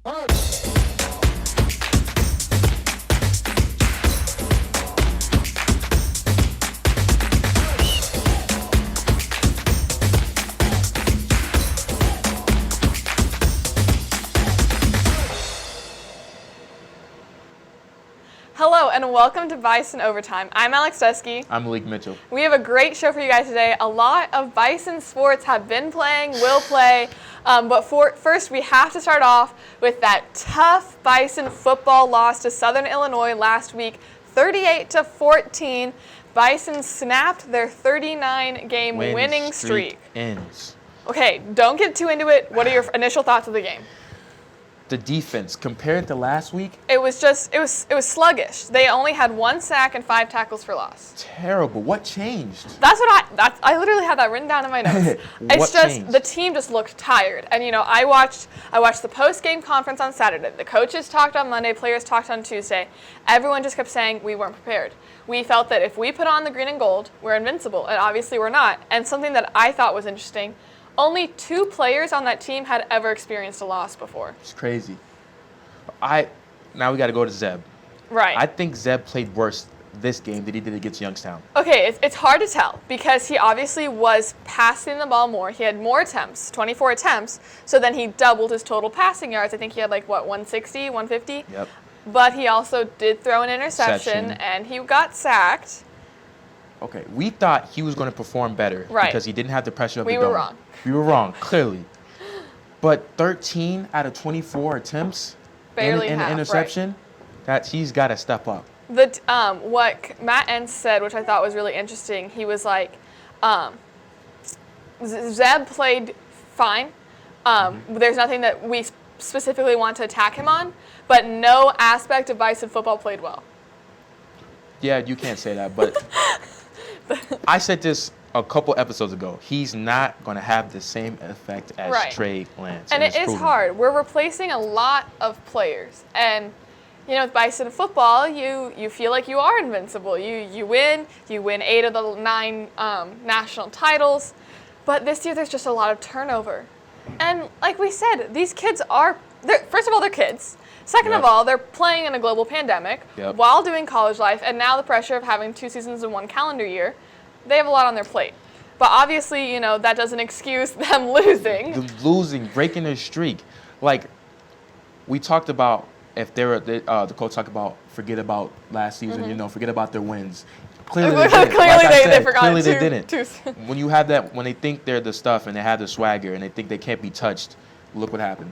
Hello and welcome to Bison Overtime. I'm Alex Dusky. I'm Malik Mitchell. We have a great show for you guys today. A lot of Bison sports have been playing, will play, but first we have to start off with that tough Bison football loss to Southern Illinois last week, 38-14. Bison snapped their 39-game winning streak. Ends. Okay, don't get too into it. What are your initial thoughts of the game? The defense, compared to last week, It was sluggish. They only had 1 sack and 5 tackles for loss. terrible. What changed? I literally had that written down in my notes. What changed? The team just looked tired. And I watched the post-game conference on Saturday. The coaches talked on Monday, players talked on Tuesday. Everyone just kept saying we weren't prepared. We felt that if we put on the green and gold, we're invincible, and obviously we're not. And something that I thought was interesting, only 2 players on that team had ever experienced a loss before. It's crazy. Now we got to go to Zeb. Right. I think Zeb played worse this game than he did against Youngstown. Okay, it's hard to tell because he obviously was passing the ball more. He had more attempts, 24 attempts, so then he doubled his total passing yards. I think he had 160, 150? Yep. But he also did throw an interception, and he got sacked. Okay, we thought he was going to perform better because he didn't have the pressure of the dome. We were wrong. We were wrong, clearly. But 13 out of 24 attempts Barely in half, an interception, that he's got to step up. What Matt Entz said, which I thought was really interesting, he was like, Zeb played fine. There's nothing that we specifically want to attack him on, but no aspect of Bison football played well. Yeah, you can't say that, but I said this a couple episodes ago. He's not going to have the same effect as Trey Lance. And it is hard. We're replacing a lot of players. And, with Bison football, you feel like you are invincible. You win 8 of the 9 national titles. But this year there's just a lot of turnover. And like we said, these kids first of all, they're kids. Second of all, they're playing in a global pandemic while doing college life, and now the pressure of having 2 seasons in 1 calendar year. They have a lot on their plate. But obviously, that doesn't excuse them losing. Breaking their streak. Like, we talked about the coach talked about forget about last season, forget about their wins. Clearly they didn't. They forgot. Clearly they didn't. When you have that, when they think they're the stuff and they have the swagger and they think they can't be touched, look what happened.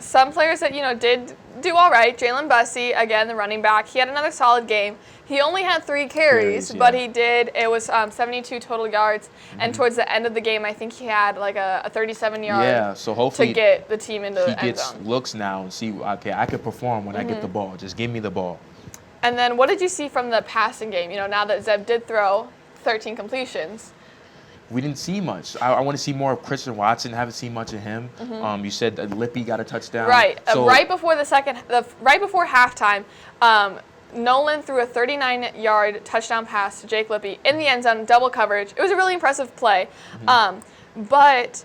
Some players that, did do all right. Jalen Bussey, again, the running back, he had another solid game. He only had 3 carries, but it was 72 total yards. And towards the end of the game, I think he had a 37-yard so hopefully to get the team into the end zone. He gets looks now and see, okay, I can perform when I get the ball. Just give me the ball. And then what did you see from the passing game? Now that Zeb did throw 13 completions. We didn't see much. I want to see more of Christian Watson. Haven't seen much of him. You said that Lippy got a touchdown. Right. Right before halftime, Nolan threw a 39-yard touchdown pass to Jake Lippy in the end zone, double coverage. It was a really impressive play, but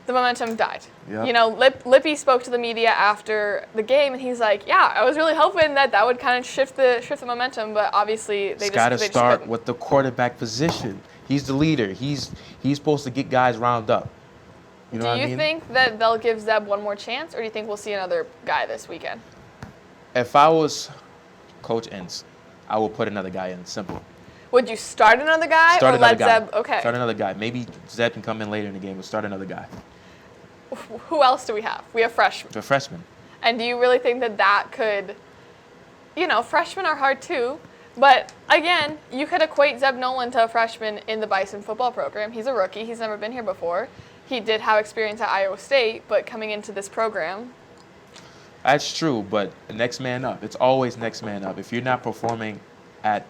the momentum died. Yep. Lippy spoke to the media after the game, and he's like, "Yeah, I was really hoping that would kind of shift the momentum, but obviously they got to start couldn't." with the quarterback position. He's the leader. He's supposed to get guys round up. You know what I mean? Do you think that they'll give Zeb one more chance, or do you think we'll see another guy this weekend? If I was Coach Entz, I would put another guy in. Simple. Would you start another guy Start or another let guy. Zeb? Okay. Start another guy. Maybe Zeb can come in later in the game, but start another guy. Who else do we have? We have freshmen. The freshman. And do you really think that could, freshmen are hard too, but again, you could equate Zeb Nolan to a freshman in the Bison football program. He's a rookie. He's never been here before. He did have experience at Iowa State, but coming into this program. That's true, but next man up. It's always next man up. If you're not performing at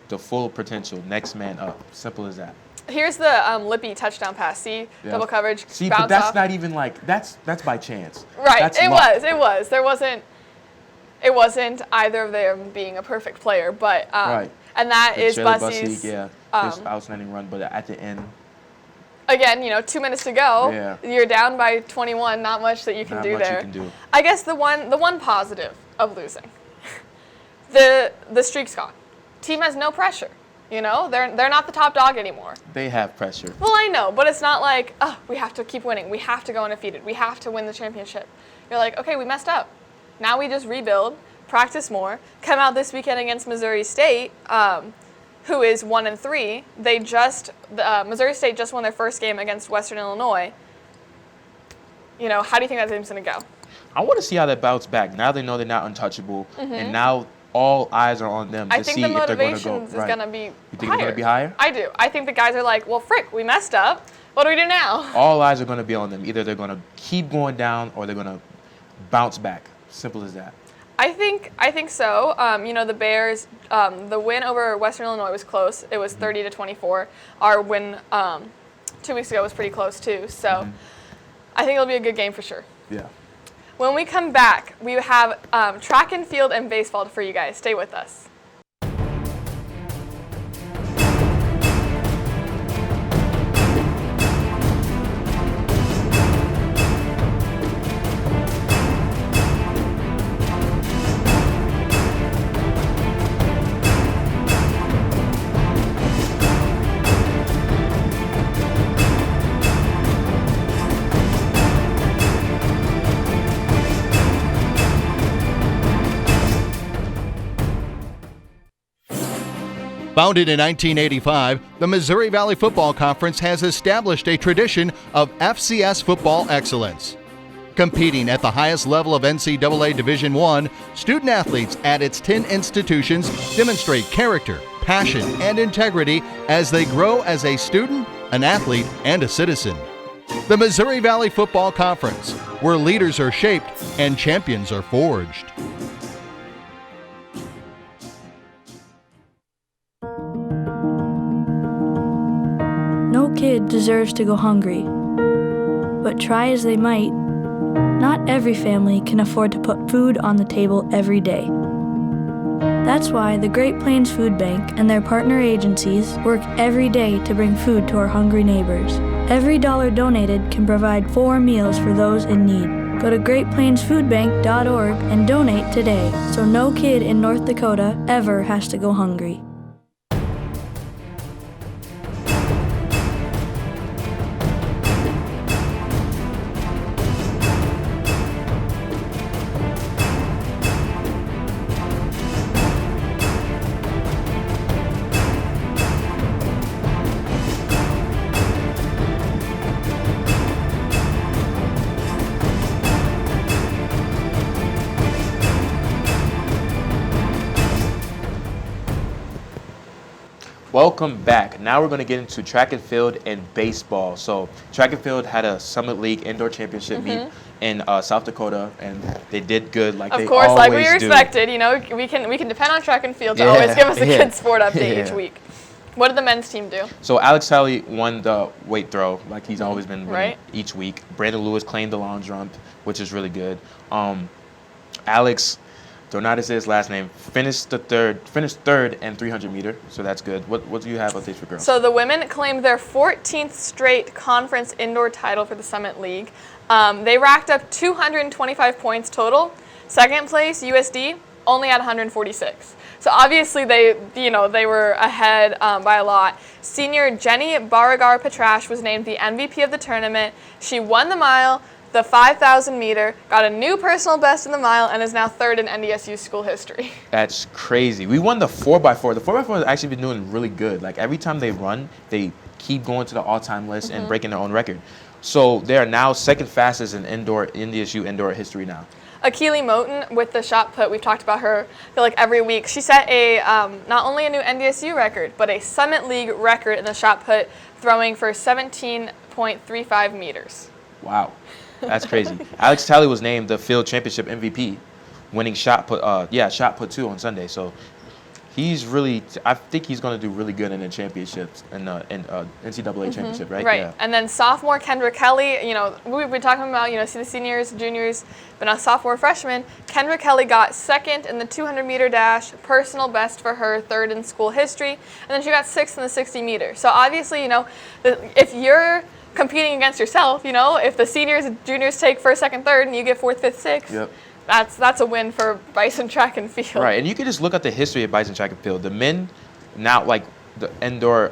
the full potential, next man up. Simple as that. Here's the Lippy touchdown pass. See, double coverage. See, bounce but that's off. not even that's by chance. Right. That's It luck. was. It wasn't either of them being a perfect player, but right. And that is Bussey's. His outstanding run, but at the end, again, 2 minutes to go. Yeah. You're down by 21. Not much that you can do there. Not much you can do. I guess the one positive of losing, the streak's gone. Team has no pressure. They're not the top dog anymore. They have pressure. Well, I know, but it's not like, oh, we have to keep winning. We have to go undefeated. We have to win the championship. You're like, okay, we messed up. Now we just rebuild, practice more, come out this weekend against Missouri State, who is 1-3. Missouri State just won their first game against Western Illinois. How do you think that game's going to go? I want to see how they bounce back. Now they know they're not untouchable, and now all eyes are on them to see if they're going to go. I think the motivation is going to be You think it's going to be higher? I do. I think the guys are like, well, frick, we messed up. What do we do now? All eyes are going to be on them. Either they're going to keep going down or they're going to bounce back. Simple as that. I think so. The Bears, the win over Western Illinois was close. It was 30-24. Our win 2 weeks ago was pretty close too. So I think it'll be a good game for sure. Yeah. When we come back, we have track and field and baseball for you guys. Stay with us. Founded in 1985, the Missouri Valley Football Conference has established a tradition of FCS football excellence. Competing at the highest level of NCAA Division I, student athletes at its 10 institutions demonstrate character, passion, and integrity as they grow as a student, an athlete, and a citizen. The Missouri Valley Football Conference, where leaders are shaped and champions are forged. No kid deserves to go hungry, but try as they might, not every family can afford to put food on the table every day. That's why the Great Plains Food Bank and their partner agencies work every day to bring food to our hungry neighbors. Every dollar donated can provide 4 meals for those in need. Go to greatplainsfoodbank.org and donate today so no kid in North Dakota ever has to go hungry. Welcome back. Now we're going to get into track and field and baseball. So track and field had a Summit League indoor championship meet in South Dakota, and they did good like they always do. Of course, like we expected. We can depend on track and field to always give us a good sport update each week. What did the men's team do? So Alex Talley won the weight throw, like he's always been winning each week. Brandon Lewis claimed the long jump, which is really good. Alex, don't know how to say his last name, finished third and 300 meter, so that's good. What do you have updates for girls? So the women claimed their 14th straight conference indoor title for the Summit League. They racked up 225 points total. Second place, USD, only at 146. So obviously they were ahead by a lot. Senior Jenny Baragar-Petrash was named the MVP of the tournament. She won the mile, the 5,000 meter, got a new personal best in the mile, and is now third in NDSU school history. That's crazy. We won the 4x4. The 4x4 has actually been doing really good. Like every time they run, they keep going to the all-time list and breaking their own record. So they are now second fastest in NDSU indoor history now. Akili Moten with the shot put, we've talked about her, I feel like every week. She set a not only a new NDSU record, but a Summit League record in the shot put, throwing for 17.35 meters. Wow. That's crazy. Alex Talley was named the field championship MVP, winning shot put 2 on Sunday. So I think he's going to do really good in the championships and NCAA championship, right? Right. Yeah. And then sophomore Kendra Kelly, we've been talking about, see the seniors, juniors, but now sophomore freshman, Kendra Kelly got second in the 200 meter dash, personal best for her, third in school history, and then she got sixth in the 60 meter. So obviously, if you're competing against yourself. You know, if the seniors and juniors take first, second, third, and you get fourth, fifth, sixth, that's a win for Bison track and field. Right, and you can just look at the history of Bison track and field. The men, now like the indoor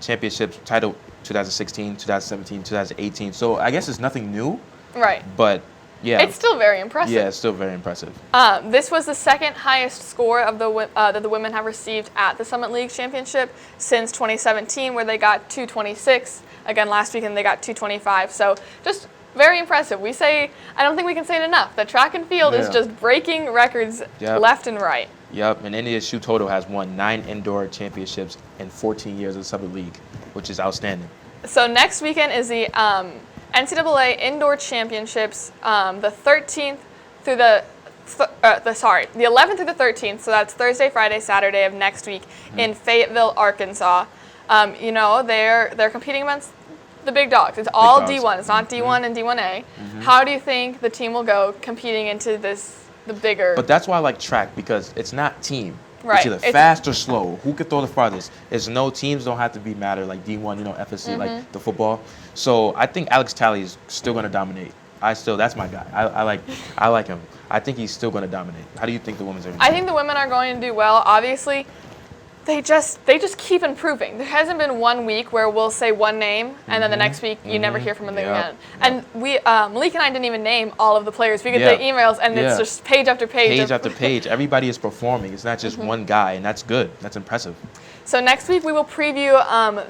championships title 2016, 2017, 2018. So I guess it's nothing new. Right. But yeah, it's still very impressive. Yeah, it's still very impressive. This was the second highest score of that the women have received at the Summit League Championship since 2017, where they got 226. Again, last weekend they got 225. So just very impressive. I don't think we can say it enough. The track and field is just breaking records left and right. Yep, and NDSU total has won 9 indoor championships in 14 years of the Summit League, which is outstanding. So next weekend is the NCAA Indoor Championships, the 13th through the 11th through the 13th. So that's Thursday, Friday, Saturday of next week in Fayetteville, Arkansas. You know, they're competing against the big dogs. It's all D1. It's not D1 and D1A. How do you think the team will go competing into the bigger? But that's why I like track, because it's not team. Right. It's either fast or slow. Who can throw the farthest? It's no teams don't have to be matter like D1, you know, FSC, like the football. So I think Alex Talley is still going to dominate. That's my guy. I like him. I think he's still going to dominate. How do you think the women's are going to do? I think the women are going to do well. Obviously, they just keep improving. There hasn't been one week where we'll say one name and then the next week you never hear from them again. And Malik and I didn't even name all of the players. We get the emails and it's just page after page. Page after page. Everybody is performing. It's not just one guy, and that's good. That's impressive. So next week we will preview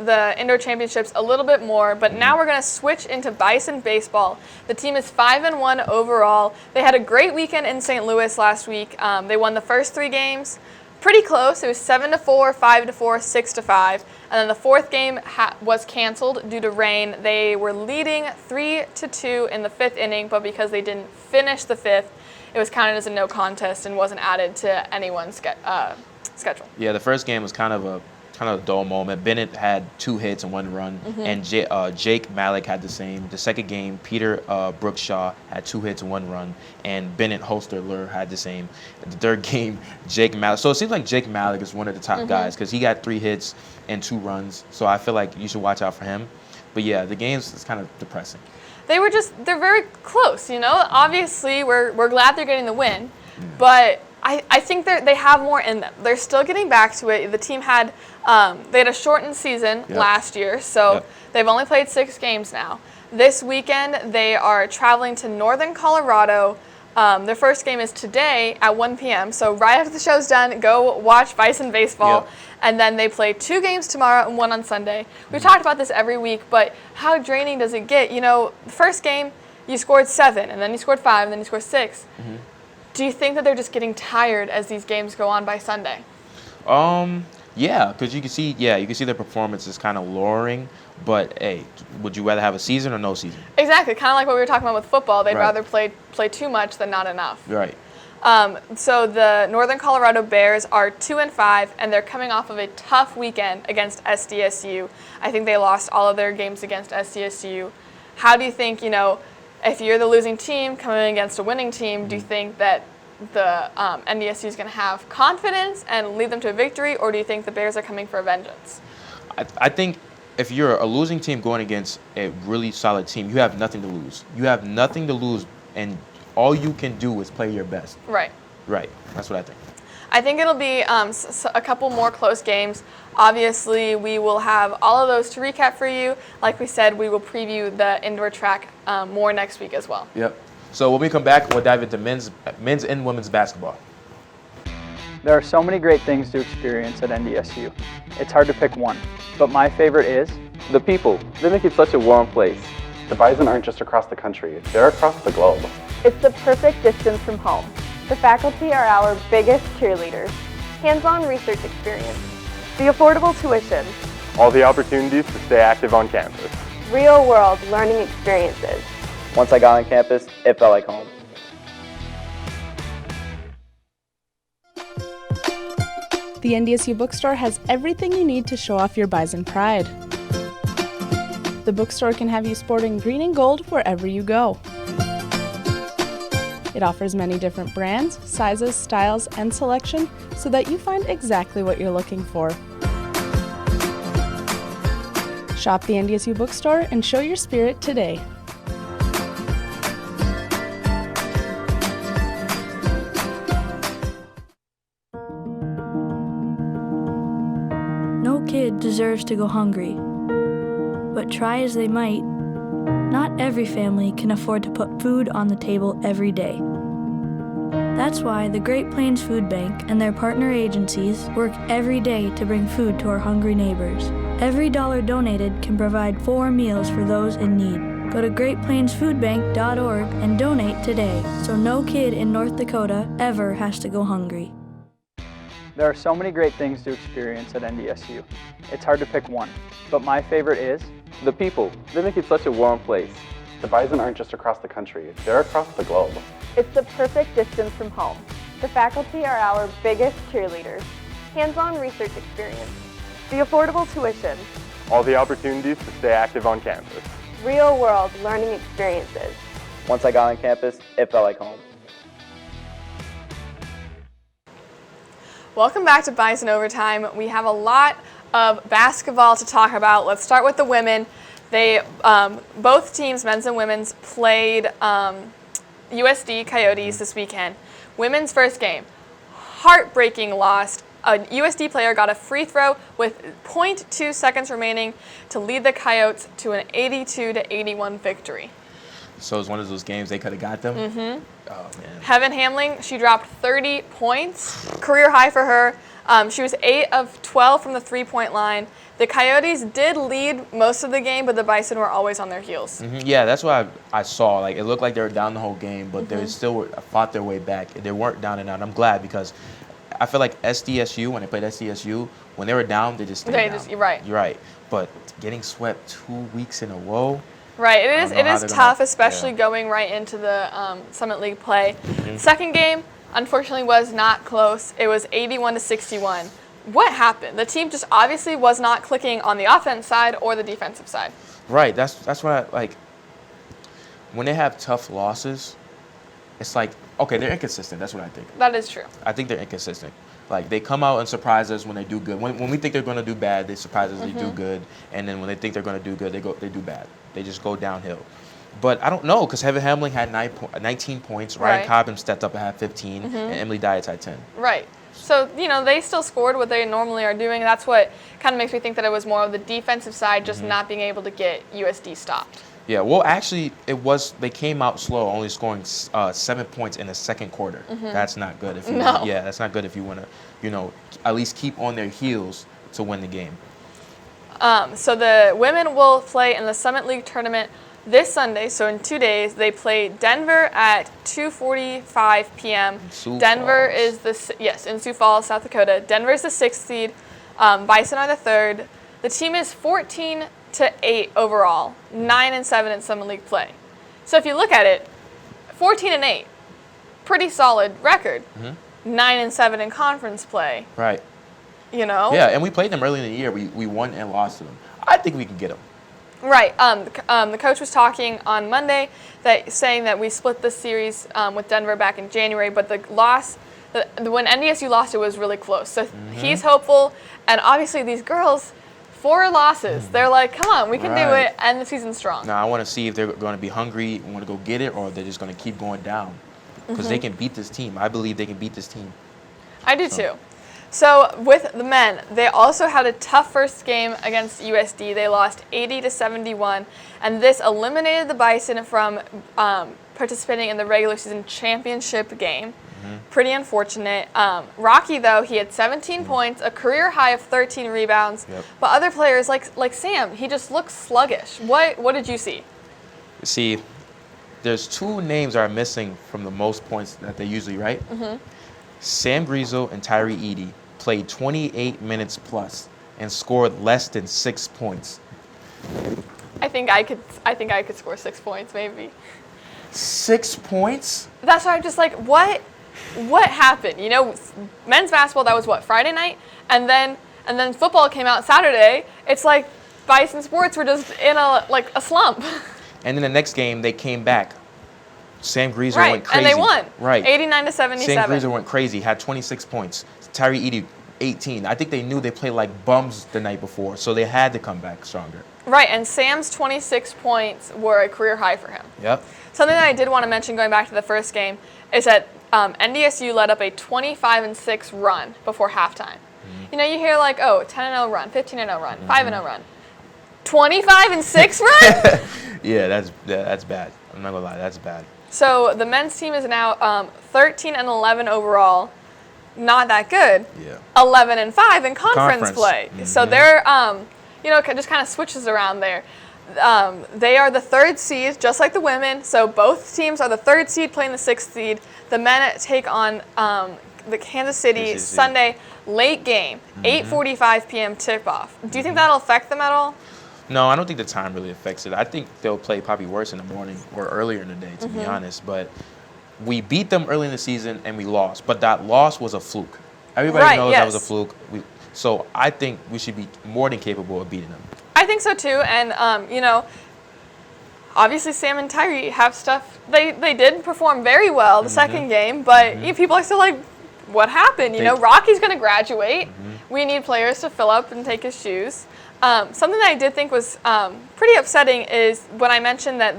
the indoor championships a little bit more, but now we're going to switch into Bison baseball. The team is 5-1 overall. They had a great weekend in St. Louis last week. They won the first 3 games. Pretty close. It was 7-4, 5-4, 6-5, and then the 4th game was canceled due to rain. They were leading 3-2 in the 5th inning, but because they didn't finish the 5th, it was counted as a no contest and wasn't added to anyone's schedule. Yeah, the first game was kind of a dull moment. Bennett had 2 hits and 1 run, and Jake Malik had the same. The second game, Peter Brookshaw had 2 hits and 1 run, and Bennett Holsterler had the same. The third game, Jake Malik. So it seems like Jake Malik is one of the top guys because he got 3 hits and 2 runs. So I feel like you should watch out for him. But yeah, the games is kind of depressing. They're very close, you know. Obviously, we're glad they're getting the win, but I think they have more in them. They're still getting back to it. The team had a shortened season last year, so they've only played 6 games now. This weekend, they are traveling to Northern Colorado. Their first game is today at 1 p.m., so right after the show's done, go watch Bison baseball, and then they play 2 games tomorrow and 1 on Sunday. We've talked about this every week, but how draining does it get? You know, the first game, you scored 7, and then you scored 5, and then you scored 6. Do you think that they're just getting tired as these games go on by Sunday? Yeah, because you can see their performance is kind of lowering. But hey, would you rather have a season or no season? Exactly, kind of like what we were talking about with football. They'd rather play too much than not enough. Right. So the Northern Colorado Bears are 2-5, and they're coming off of a tough weekend against NDSU. I think they lost all of their games against NDSU. How do you think, you know, if you're the losing team coming against a winning team, do you think that the NDSU is going to have confidence and lead them to a victory, or do you think the Bears are coming for a vengeance? I think if you're a losing team going against a really solid team, you have nothing to lose. You have nothing to lose, and all you can do is play your best. Right. Right. That's what I think. I think it'll be a couple more close games. Obviously, we will have all of those to recap for you. Like we said, we will preview the indoor track more next week as well. Yep. So when we come back, we'll dive into men's and women's basketball. There are so many great things to experience at NDSU. It's hard to pick one, but my favorite is the people. They make it such a warm place. The Bison aren't just across the country, they're across the globe. It's the perfect distance from home. The faculty are our biggest cheerleaders. Hands-on research experience. The affordable tuition. All the opportunities to stay active on campus. Real-world learning experiences. once I got on campus, it felt like home. The NDSU bookstore has everything you need to show off your Bison pride. The bookstore can have you sporting green and gold wherever you go. It offers many different brands, sizes, styles, and selection so that you find exactly what you're looking for. Shop the NDSU bookstore and show your spirit today. No kid deserves to go hungry. But try as they might, not every family can afford to put food on the table every day. That's why the Great Plains Food Bank and their partner agencies work every day to bring food to our hungry neighbors. Every dollar donated can provide 4 meals for those in need. Go to greatplainsfoodbank.org and donate today so no kid in North Dakota ever has to go hungry. There are so many great things to experience at NDSU. It's hard to pick one, but my favorite is The people, they make it such a warm place. The Bison aren't just across the country, they're across the globe. It's the perfect distance from home. The faculty are our biggest cheerleaders. Hands-on research experience. The affordable tuition. All the opportunities to stay active on campus. Real-world learning experiences. Once I got on campus, it felt like home. Welcome back to Bison Overtime. We have a lot of basketball to talk about. Let's start with the women. They both teams, men's and women's, played USD Coyotes this weekend. Women's first game, heartbreaking loss. A USD player got a free throw with 0.2 seconds remaining to lead the Coyotes to an 82-81 victory. So it's one of those games they could have got them. Mm-hmm. Oh man. Heaven Hamling, she dropped 30 points, career high for her. She was 8 of 12 from the three-point line. The Coyotes did lead most of the game, but the Bison were always on their heels. Mm-hmm. Yeah, that's what I saw. Like, it looked like they were down the whole game, but they still fought their way back. They weren't down and out. I'm glad because I feel like SDSU, when they played SDSU, when they were down, they just stayed down. You're right. You're right. But getting swept 2 weeks in a row. Right. It is tough, especially going right into the Summit League play. Second game, unfortunately, was not close. It was 81-61. What happened? The team just obviously was not clicking on the offense side or the defensive side. Right. That's what I like. When they have tough losses, it's like, okay, they're inconsistent. That's what I think. That is true. I think they're inconsistent. Like, they come out and surprise us when they do good. When we think they're going to do bad, they surprise us, they do good. And then when they think they're going to do good, they do bad. They just go downhill. But I don't know, because Heaven Hamling had 19 points. Ryan Cobbin stepped up and had 15, and Emily Dietz had 10. Right. So, they still scored what they normally are doing. That's what kind of makes me think that it was more of the defensive side, just not being able to get USD stopped. Yeah, well, actually, they came out slow, only scoring 7 points in the second quarter. That's not good. That's not good if you want to, at least keep on their heels to win the game. So the women will play in the Summit League tournament this Sunday. So in 2 days, they play Denver at 2:45 p.m. Denver is in Sioux Falls, South Dakota. Denver is the 6th seed. Bison are the 3rd. The team is 14-8 overall, 9-7 in Summit League play. So if you look at it, 14-8, pretty solid record. 9-7 in conference play. Right. Yeah, and we played them early in the year. We won and lost to them. I think we can get them. Right. The coach was talking on Monday saying that we split the series with Denver back in January, but the loss, when NDSU lost, it was really close. So he's hopeful, and obviously these girls, 4 losses. They're like, come on, we can do it, and the season's strong. Now I want to see if they're going to be hungry and want to go get it, or if they're just going to keep going down, because they can beat this team. I believe they can beat this team. I do too. So with the men, they also had a tough first game against USD. They lost 80-71, and this eliminated the Bison from participating in the regular season championship game. Pretty unfortunate. Rocky, though, he had 17 points, a career high of 13 rebounds. But other players, like Sam, he just looks sluggish. What did you see? See, there's 2 names that are missing from the most points that they usually, right? Sam Griesel and Tyree Edey played 28 minutes plus and scored less than 6 points. I think I could score 6 points, maybe. 6 points? That's why I'm just like, what happened? Men's basketball, that was Friday night, and then football came out Saturday. It's like Bison sports were just in a slump. And then the next game they came back. Sam Griesel went crazy. And they won. Right. 89-77. Sam Griesel went crazy, had 26 points. Tyree Edey, 18. I think they knew they played like bums the night before, so they had to come back stronger. Right, and Sam's 26 points were a career high for him. Yep. Something that I did want to mention going back to the first game is that NDSU led up a 25-6 run before halftime. You know, you hear like, oh, 10-0 run, 15-0 run, 5-0 run. 25-6 run? Yeah, that's bad. I'm not gonna lie, that's bad. So the men's team is now 13-11 overall. Not that good. Yeah. 11-5 in conference play. So they're, you know, it just kind of switches around there. They are the 3rd seed, just like the women. So both teams are the 3rd seed playing the 6th seed. The men take on the Kansas City Sunday late game, 8:45 p.m. tip-off. Do you think that'll affect them at all? No, I don't think the time really affects it. I think they'll play probably worse in the morning or earlier in the day, to be honest. But we beat them early in the season and we lost. But that loss was a fluke. Everybody knows that was a fluke. So I think we should be more than capable of beating them. I think so too. And, you know, obviously Sam and Tyree have stuff. They did perform very well the second game, but you know, people are still like, what happened? You know, Rocky's going to graduate. We need players to fill up and take his shoes. Something that I did think was pretty upsetting is when I mentioned that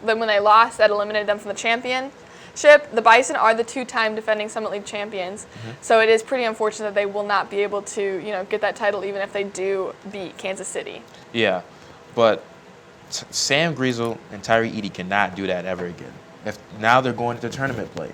when they lost, that eliminated them from the championship. The Bison are the 2-time defending Summit League champions, so it is pretty unfortunate that they will not be able to, you know, get that title even if they do beat Kansas City. Yeah, but Sam Griesel and Tyree Edie cannot do that ever again. Now they're going to tournament play.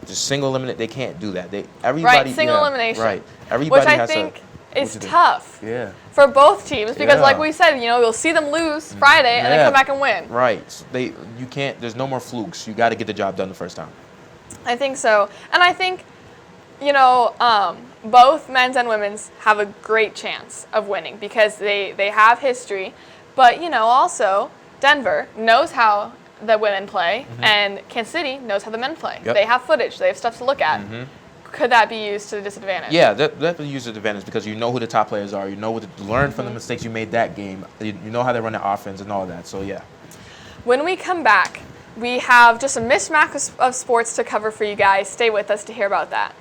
Just single eliminate, they can't do that. Everybody single elimination. Right, everybody which I think is tough. Yeah. For both teams because, like we said, you know, you'll see them lose Friday and then come back and win. Right. So you can't. There's no more flukes. You got to get the job done the first time. I think so, and I think, you know, both men's and women's have a great chance of winning because they have history, but you know, also Denver knows how the women play, and Kansas City knows how the men play. They have footage. They have stuff to look at. Could that be used to the disadvantage? Yeah, that be used to the advantage because you know who the top players are. You know what to learn from the mistakes you made that game. You know how they run the offense and all that. So, yeah. When we come back, we have just a mismatch of sports to cover for you guys. Stay with us to hear about that.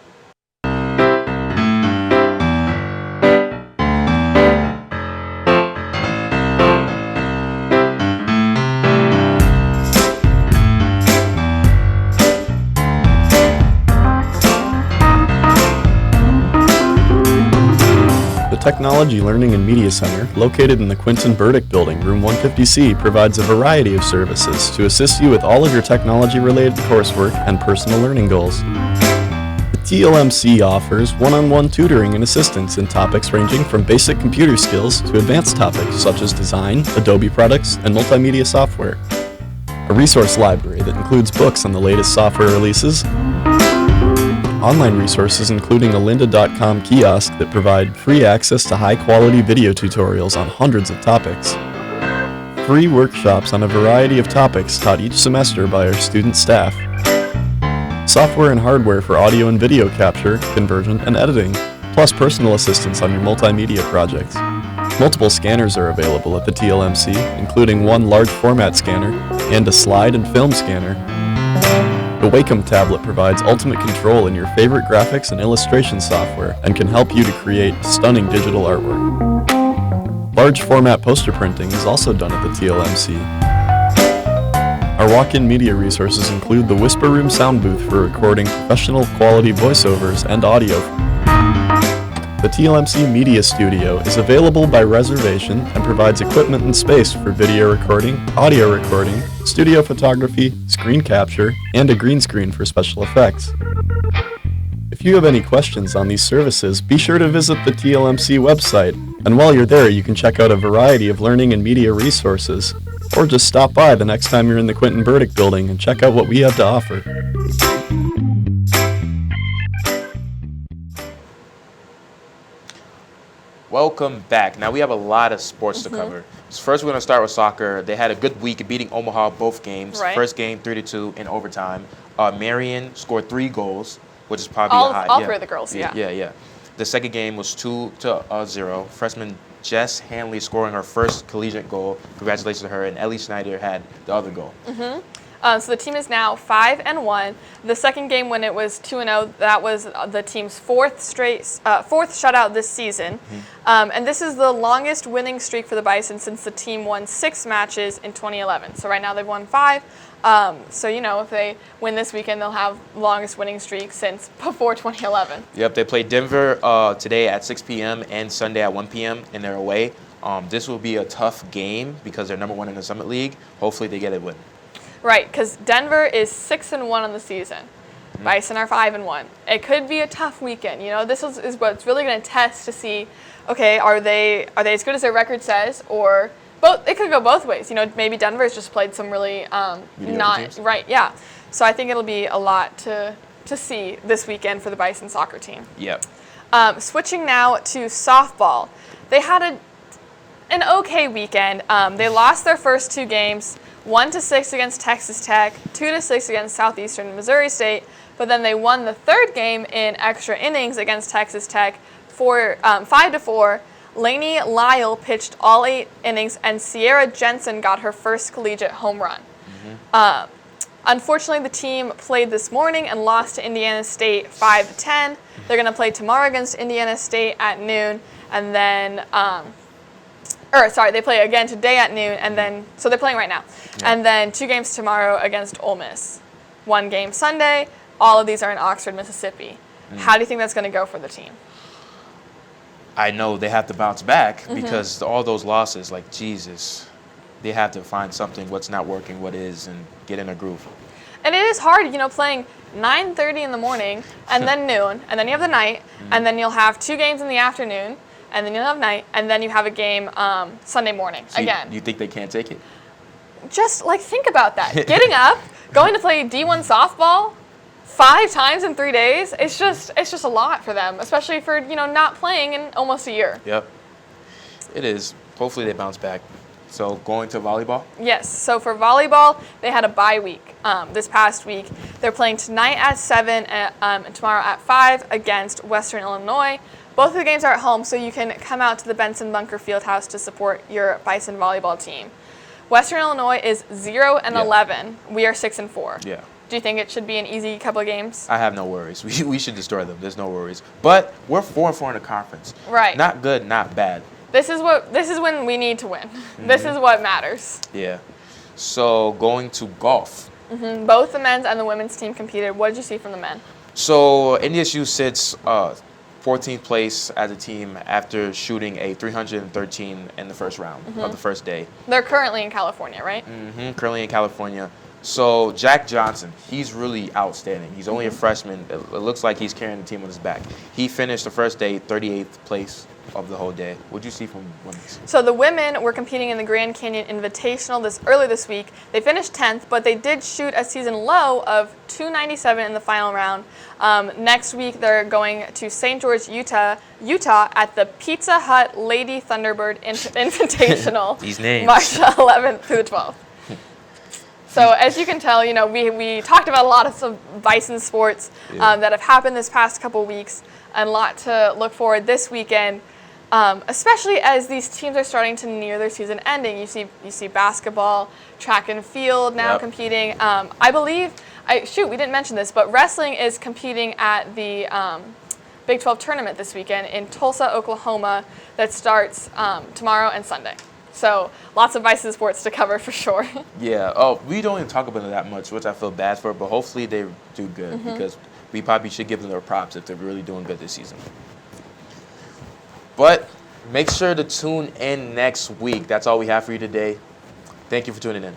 Technology Learning and Media Center, located in the Quinton Burdick Building, room 150C, provides a variety of services to assist you with all of your technology-related coursework and personal learning goals. The TLMC offers one-on-one tutoring and assistance in topics ranging from basic computer skills to advanced topics such as design, Adobe products, and multimedia software. A resource library that includes books on the latest software releases, online resources including a lynda.com kiosk that provide free access to high-quality video tutorials on hundreds of topics. Free workshops on a variety of topics taught each semester by our student staff. Software and hardware for audio and video capture, conversion, and editing, plus personal assistance on your multimedia projects. Multiple scanners are available at the TLMC, including one large format scanner and a slide and film scanner. The Wacom tablet provides ultimate control in your favorite graphics and illustration software and can help you to create stunning digital artwork. Large format poster printing is also done at the TLMC. Our walk-in media resources include the Whisper Room sound booth for recording professional quality voiceovers and audio. The TLMC Media Studio is available by reservation and provides equipment and space for video recording, audio recording, studio photography, screen capture, and a green screen for special effects. If you have any questions on these services, be sure to visit the TLMC website, and while you're there you can check out a variety of learning and media resources, or just stop by the next time you're in the Quinton Burdick building and check out what we have to offer. Welcome back. Now we have a lot of sports to cover. First, we're going to start with soccer. They had a good week beating Omaha both games. Right. First game 3-2 in overtime. Marion scored 3 goals, which is probably all a high. All 3 of the girls, yeah. Yeah. The second game was 2-0. Freshman Jess Hanley scoring her first collegiate goal. Congratulations to her. And Ellie Schneider had the other goal. So the team is now 5-1. The second game when it was 2-0, that was the team's fourth shutout this season. And this is the longest winning streak for the Bison since the team won 6 matches in 2011. So right now they've won 5. So, if they win this weekend, they'll have the longest winning streak since before 2011. Yep, they play Denver today at 6 p.m. and Sunday at 1 p.m. and they're away. This will be a tough game because they're number 1 in the Summit League. Hopefully they get a win. Right, because Denver is 6-1 on the season. Bison are 5-1. It could be a tough weekend. This is what's really going to test to see, okay, are they as good as their record says, or both? It could go both ways. Maybe Denver's just played some really not right. Yeah. So I think it'll be a lot to see this weekend for the Bison soccer team. Yep. Switching now to softball, they had an okay weekend. They lost their first 2 games. 1-6 against Texas Tech, 2-6 against Southeastern Missouri State, but then they won the 3rd game in extra innings against Texas Tech 5-4. Lainey Lyle pitched all 8 innings, and Sierra Jensen got her first collegiate home run. Unfortunately, the team played this morning and lost to Indiana State 5-10. They're going to play tomorrow against Indiana State at noon, and then they play again today at noon, and then, so they're playing right now. Yeah. And then 2 games tomorrow against Ole Miss. 1 game Sunday. All of these are in Oxford, Mississippi. How do you think that's going to go for the team? I know they have to bounce back because all those losses, like, Jesus, they have to find something, what's not working, what is, and get in a groove. And it is hard, playing 9:30 in the morning, and then noon, and then you have the night, and then you'll have 2 games in the afternoon, and then you'll have night, and then you have a game Sunday morning again. You think they can't take it? Just, think about that. Getting up, going to play D1 softball 5 times in 3 days, it's just a lot for them, especially for, not playing in almost a year. Yep. It is. Hopefully they bounce back. So going to volleyball? Yes. So for volleyball, they had a bye week this past week. They're playing tonight at 7 and tomorrow at 5 against Western Illinois. Both of the games are at home, so you can come out to the Benson Bunker Fieldhouse to support your Bison volleyball team. Western Illinois is 0-11. We are 6-4. Yeah. Do you think it should be an easy couple of games? I have no worries. We should destroy them. There's no worries. But we're 4-4 in the conference. Right. Not good, not bad. This is when we need to win. This is what matters. Yeah. So going to golf. Both the men's and the women's team competed. What did you see from the men? So NDSU sits 14th place as a team after shooting a 313 in the first round of the first day. They're currently in California, right? Currently in California. So Jack Johnson, he's really outstanding. He's only a freshman. It looks like he's carrying the team on his back. He finished the first day 38th place of the whole day. What did you see from women's? So the women were competing in the Grand Canyon Invitational earlier this week. They finished 10th, but they did shoot a season low of 297 in the final round. Next week, they're going to St. George, Utah at the Pizza Hut Lady Thunderbird Invitational. These names. March 11th through the 12th. So as you can tell, we talked about a lot of some Bison sports that have happened this past couple weeks, and a lot to look forward this weekend, especially as these teams are starting to near their season ending. You see basketball, track and field now competing. I believe, we didn't mention this, but wrestling is competing at the Big 12 tournament this weekend in Tulsa, Oklahoma, that starts tomorrow and Sunday. So lots of Bison sports to cover for sure. Yeah. Oh, we don't even talk about it that much, which I feel bad for, but hopefully they do good because we probably should give them their props if they're really doing good this season. But make sure to tune in next week. That's all we have for you today. Thank you for tuning in.